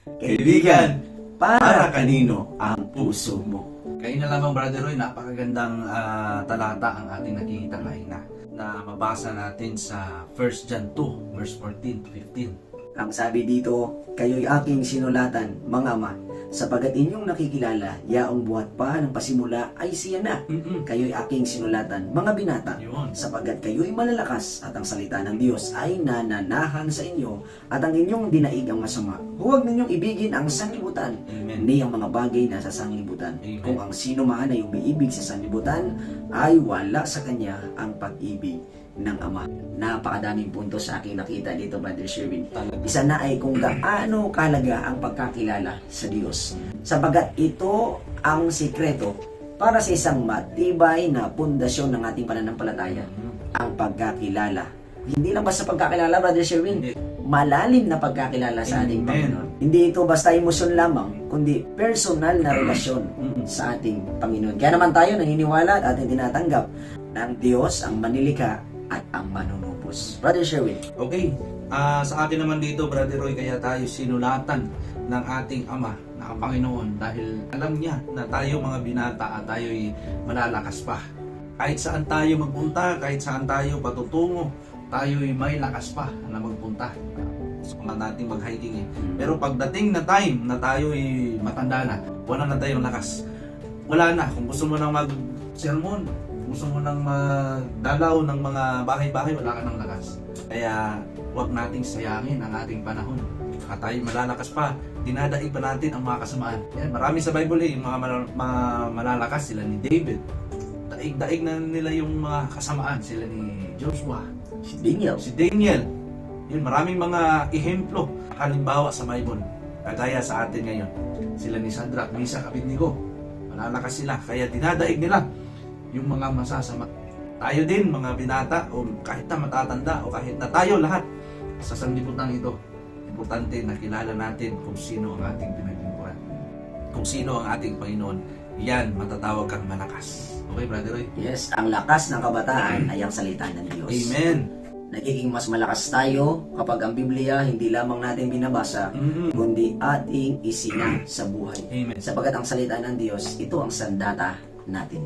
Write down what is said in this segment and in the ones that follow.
Kaibigan, para kanino ang puso mo? Kayo na lamang, Brother Roy, napakagandang talata ang ating nakikita ngayon na mabasa natin sa 1 John 2, verse 14 to 15. Ang sabi dito, kayo'y aking sinulatan, mga ama, sapagat inyong nakikilala, yaong buhat pa ng pasimula ay siya na. Kayo'y aking sinulatan, mga binata, Yun. sapagat kayo'y malalakas at ang salita ng Diyos ay nananahan sa inyo at ang inyong dinaig ang masama. Huwag ninyong ibigin ang sanlibutan, Amen. hindi ang mga bagay na sa sanlibutan. Amen. Kung ang sino man ay umiibig sa sanlibutan, ay wala sa kanya ang pag-ibig ng Ama. Napakadaming punto sa aking nakita dito, Brother Sherwin. Isa na ay kung gaano kalaga ang pagkakilala sa Diyos. Sapagat ito ang sikreto para sa isang matibay na pundasyon ng ating pananampalataya, ang pagkakilala. Hindi lang basta pagkakilala, Brother Sherwin. Hindi. Malalim na pagkakilala sa ating Amen. Panginoon. Hindi ito basta emosyon lamang, kundi personal na relasyon sa ating Panginoon. Kaya naman tayo naniniwala at ating tinatanggap ng Diyos ang manilika at ang manunubos. Brother Sherwin. Okay, sa akin naman dito, Brother Roy, kaya tayo sinulatan ng ating Ama na ang Panginoon dahil alam niya na tayo mga binata at tayo'y malalakas pa. Kahit saan tayo magpunta, kahit saan tayo patutungo, tayo'y may lakas pa na magpunta. Gusto nga natin mag-hiking eh. Pero pagdating na time na tayo'y matanda na, wala na tayong lakas. Wala na. Kung gusto mo nang mag-sermon, gusto mo nang magdalaw ng mga bahay-bahay, wala ka ng lakas. Kaya huwag nating sayangin ang ating panahon. Saka tayo malalakas pa, dinadaig pa natin ang mga kasamaan. Yan, marami sa Bible yung mga malalakas, sila ni David. Daig-daig na nila yung mga kasamaan, sila ni Joshua, si Daniel. Yun, maraming mga ehemplo, halimbawa sa Bible. Kagaya sa atin ngayon, sila ni Shadrach, Meshach, Abednego. Malalakas sila, kaya dinadaig nila yung mga masasama. Tayo din, mga binata, o kahit na matatanda, o kahit na tayo lahat, sa sanlibutan ito, importante na kilala natin kung sino ang ating pinaglingkuran. Kung sino ang ating Panginoon, yan, matatawag kang malakas. Okay, Brother Roy? Yes, ang lakas ng kabataan ay ang salita ng Diyos. Amen. Nagiging mas malakas tayo kapag ang Biblia hindi lamang natin binabasa, kundi ating isina sa buhay. Amen. Sapagat ang salita ng Diyos, ito ang sandata natin.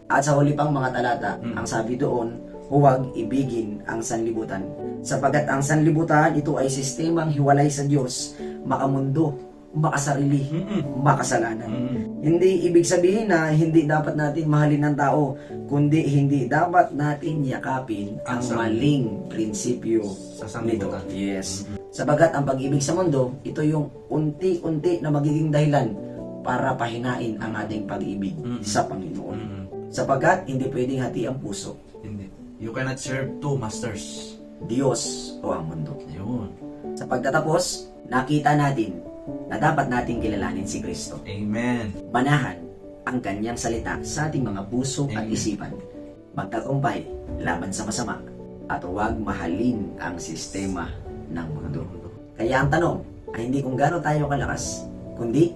At sa huli pang mga talata, ang sabi doon, huwag ibigin ang sanlibutan. Sapagat ang sanlibutan, ito ay sistemang hiwalay sa Diyos, makamundo, makasarili, makasalanan. Hindi ibig sabihin na hindi dapat natin mahalin ng tao, kundi hindi dapat natin yakapin ang maling prinsipyo Sa nito. sanlibutan. Yes. Sabagat ang pag-ibig sa mundo, ito yung unti-unti na magiging dahilan para pahinain ang ating pag-ibig sa Panginoon. Sapagat hindi pwedeng hati ang puso, Hindi. You cannot serve two masters. Diyos o ang mundo. Yun. Sa pagtatapos, nakita natin na dapat nating kilalanin si Kristo. Amen. Manahan ang kanyang salita sa ating mga puso at Amen. isipan. Magtagumpay laban sa masama at huwag mahalin ang sistema ng mundo. Kaya ang tanong ay hindi kung gaano tayo kalakas, kundi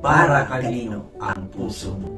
para kanino ang puso mo.